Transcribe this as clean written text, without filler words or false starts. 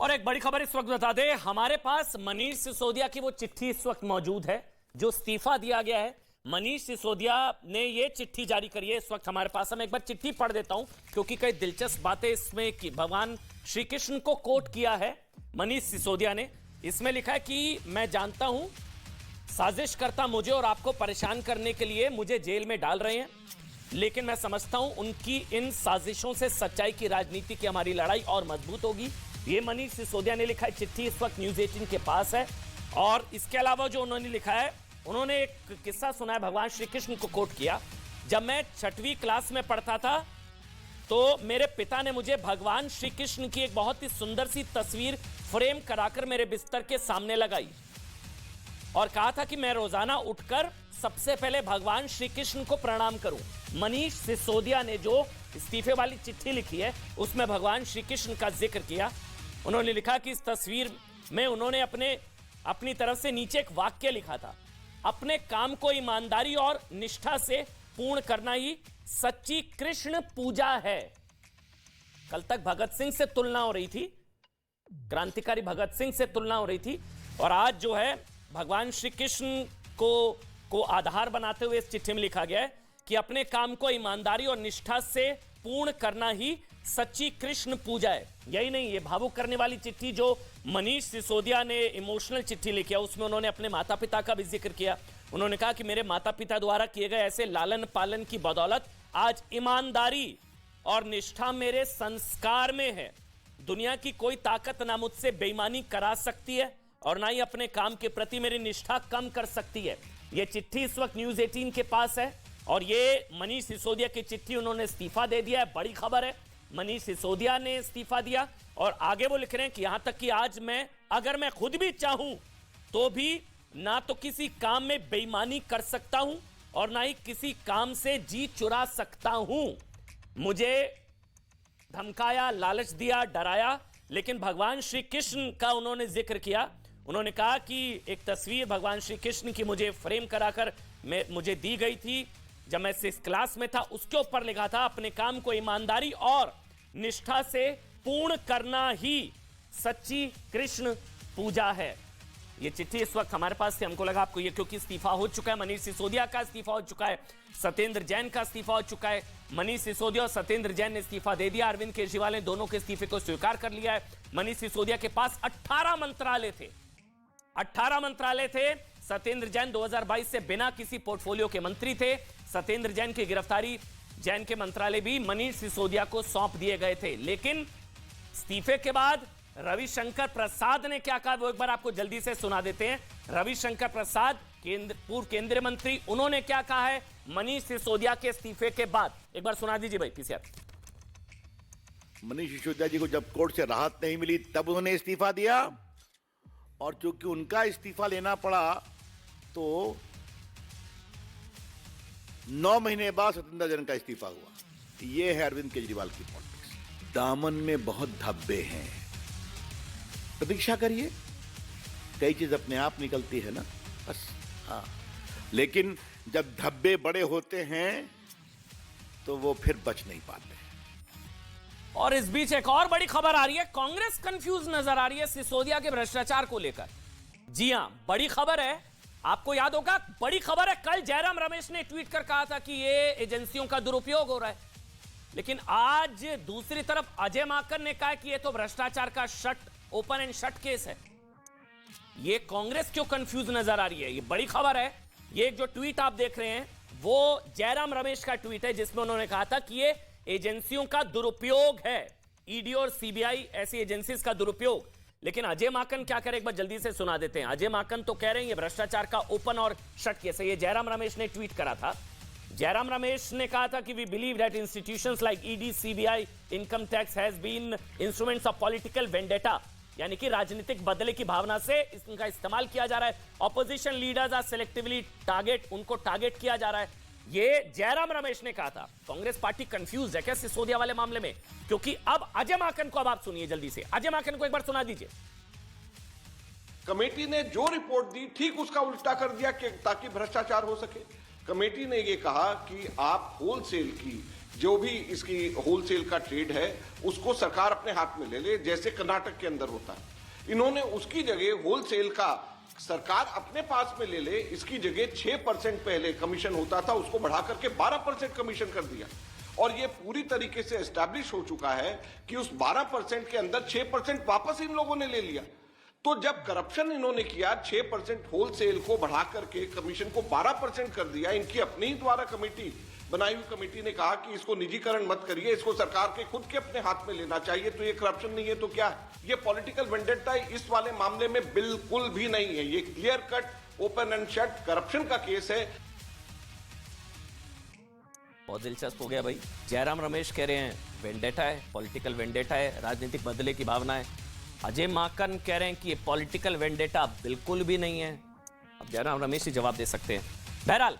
और एक बड़ी खबर इस वक्त बता दें, हमारे पास मनीष सिसोदिया की वो चिट्ठी इस वक्त मौजूद है जो इस्तीफा दिया गया है। मनीष सिसोदिया ने ये चिट्ठी जारी करी है इस वक्त हमारे पास। मैं एक बार चिट्ठी पढ़ देता हूं क्योंकि कई दिलचस्प बातें इसमें की भगवान श्री कृष्ण को कोट किया है मनीष सिसोदिया ने। इसमें लिखा है कि मैं जानता हूं साजिशकर्ता मुझे और आपको परेशान करने के लिए मुझे जेल में डाल रहे हैं, लेकिन मैं समझता हूं उनकी इन साजिशों से सच्चाई की राजनीति की हमारी लड़ाई और मजबूत होगी। ये मनीष सिसोदिया ने लिखा है, चिट्ठी इस वक्त न्यूज़ 18 के पास है। और इसके अलावा जो उन्होंने लिखा है, उन्होंने एक किस्सा सुना है, भगवान श्री कृष्ण को कोट किया। जब मैं 6वीं क्लास में पढ़ता था तो मेरे पिता ने मुझे भगवान श्री कृष्ण की एक बहुत ही सुंदर सी तस्वीर फ्रेम कराकर मेरे बिस्तर के सामने लगाई और कहा था कि मैं रोजाना उठकर सबसे पहले भगवान श्री कृष्ण को प्रणाम करूं। मनीष सिसोदिया ने जो इस्तीफे वाली चिट्ठी लिखी है उसमें भगवान श्री कृष्ण का जिक्र किया। उन्होंने लिखा कि इस तस्वीर में उन्होंने अपनी तरफ से नीचे एक वाक्य लिखा था, अपने काम को ईमानदारी और निष्ठा से पूर्ण करना ही सच्ची कृष्ण पूजा है। कल तक भगत सिंह से तुलना हो रही थी, क्रांतिकारी भगत सिंह से तुलना हो रही थी, और आज जो है भगवान श्री कृष्ण को आधार बनाते हुए इस चिट्ठी में लिखा गया है कि अपने काम को ईमानदारी और निष्ठा से पूर्ण करना ही सच्ची कृष्ण पूजा है। यही नहीं, ये भावुक करने वाली चिट्ठी जो मनीष सिसोदिया ने इमोशनल चिट्ठी लिखी है उसमें उन्होंने अपने माता पिता का भी जिक्र किया। उन्होंने कहा कि मेरे माता पिता द्वारा किए गए ऐसे लालन पालन की बदौलत आज ईमानदारी और निष्ठा मेरे संस्कार में है। दुनिया की कोई ताकत ना मुझसे बेईमानी करा सकती है और ना ही अपने काम के प्रति मेरी निष्ठा कम कर सकती है। यह चिट्ठी इस वक्त न्यूज़ 18 के पास है और ये मनीष सिसोदिया की चिट्ठी, उन्होंने इस्तीफा दे दिया है। बड़ी खबर है, मनीष सिसोदिया ने इस्तीफा दिया और आगे वो लिख रहे हैं कि यहां तक कि आज अगर मैं खुद भी चाहूं तो भी ना तो किसी काम में बेईमानी कर सकता हूं और ना ही किसी काम से जी चुरा सकता हूं। मुझे धमकाया, लालच दिया, डराया, लेकिन भगवान श्री कृष्ण का उन्होंने जिक्र किया। उन्होंने कहा कि एक तस्वीर भगवान श्री कृष्ण की मुझे फ्रेम कराकर मुझे दी गई थी जब मैं 6th क्लास में था, उसके ऊपर लिखा था अपने काम को ईमानदारी और निष्ठा से पूर्ण करना ही सच्ची कृष्ण पूजा है। ये चिट्ठी इस वक्त हमारे पास थी, हमको लगा आपको ये, क्योंकि इस्तीफा हो चुका है, मनीष सिसोदिया का इस्तीफा हो चुका है, सत्येंद्र जैन का इस्तीफा हो चुका है। मनीष सिसोदिया और सत्येंद्र जैन ने इस्तीफा दे दिया, अरविंद केजरीवाल ने दोनों के इस्तीफे को स्वीकार कर लिया है। मनीष सिसोदिया के पास 18 मंत्रालय थे, 18 मंत्रालय थे। सत्येंद्र जैन 2022 से बिना किसी पोर्टफोलियो के मंत्री थे। सत्येंद्र जैन की गिरफ्तारी, जैन के मंत्रालय भी मनीष सिसोदिया को सौंप दिए गए थे। लेकिन इस्तीफे के बाद रविशंकर प्रसाद ने क्या कहा वो एक बार आपको जल्दी से सुना देते हैं। रविशंकर प्रसाद, पूर्व केंद्रीय मंत्री, उन्होंने क्या कहा है मनीष सिसोदिया के इस्तीफे के बाद, एक बार सुना दीजिए भाई पीसीआर। मनीष सिसोदिया जी को जब कोर्ट से राहत नहीं मिली तब उन्होंने इस्तीफा दिया, और चूंकि उनका इस्तीफा लेना पड़ा तो 9 महीने बाद सत्येंद्र जैन का इस्तीफा हुआ। यह है अरविंद केजरीवाल की पॉलिटिक्स। दामन में बहुत धब्बे हैं, प्रतीक्षा करिए, कई चीज अपने आप निकलती है ना, बस। हाँ, लेकिन जब धब्बे बड़े होते हैं तो वो फिर बच नहीं पाते। और इस बीच एक और बड़ी खबर आ रही है, कांग्रेस कंफ्यूज नजर आ रही है सिसोदिया के भ्रष्टाचार को लेकर। जी हां, बड़ी खबर है, आपको याद होगा, बड़ी खबर है। कल जयराम रमेश ने ट्वीट कर कहा था कि ये एजेंसियों का दुरुपयोग हो रहा है, लेकिन आज दूसरी तरफ अजय माकन ने कहा कि ये तो भ्रष्टाचार का ओपन एंड शट केस है। ये कांग्रेस क्यों कंफ्यूज नजर आ रही है, ये बड़ी खबर है। ये जो ट्वीट आप देख रहे हैं वो जयराम रमेश का ट्वीट है जिसमें उन्होंने कहा था कि ये एजेंसियों का दुरुपयोग है, ईडी और सीबीआई ऐसी एजेंसीज का दुरुपयोग। लेकिन अजय माकन क्या करे, एक बार जल्दी से सुना देते हैं। अजय माकन तो कह रहे हैं ये भ्रष्टाचार का ओपन और शट केस है। ये जयराम रमेश ने ट्वीट करा था। जयराम रमेश ने कहा था कि we believe that institutions like ED, CBI, income tax has been instruments of political vendetta, यानी कि राजनीतिक बदले की भावना से इनका इस्तेमाल किया जा रहा है। ऑपोजिशन लीडर्स आर सिलेक्टिवली उनको टारगेट किया जा रहा है। ये जयराम रमेश ने कहा था। कांग्रेस पार्टी कंफ्यूज है क्या सिसोदिया वाले मामले में? क्योंकि अब अजय माकन को, अब आप सुनिए जल्दी से, अजय माकन को एक बार सुना दीजिए। कमेटी ने जो रिपोर्ट दी ठीक उसका उल्टा कर दिया कि ताकि भ्रष्टाचार हो सके। कमेटी ने यह कहा कि आप होलसेल की जो भी इसकी होलसेल का ट्रेड है उसको सरकार अपने हाथ में ले ले, जैसे कर्नाटक के अंदर होता है। इन्होंने उसकी जगह होलसेल का सरकार अपने पास में ले ले, इसकी जगह 6% पहले कमीशन होता था उसको बढ़ा करके 12% कमीशन कर दिया। और ये पूरी तरीके से एस्टैब्लिश हो चुका है कि उस 12% के अंदर 6% वापस इन लोगों ने ले लिया। तो जब करप्शन इन्होंने किया, 6% होलसेल को बढ़ा करके कमीशन को 12% कर दिया, इनकी अपनी ही द्वारा कमेटी बनाई हुई कमेटी ने कहा कि इसको निजीकरण मत करिए, इसको सरकार के खुद के अपने हाथ में लेना चाहिए। तो ये करप्शन नहीं है तो क्या है? ये पॉलिटिकल वेंडेटा इस वाले मामले में बिल्कुल भी नहीं है। ये clear cut open and shut corruption का केस है। बहुत दिलचस्प हो गया भाई। जयराम रमेश कह रहे हैं वेंडेटा है, पॉलिटिकल वेंडेटा है, राजनीतिक बदले की भावना है। अजय माकन कह रहे हैं कि ये पॉलिटिकल वेंडेटा बिल्कुल भी नहीं है। अब जयराम रमेश ही जवाब दे सकते हैं। बहरहाल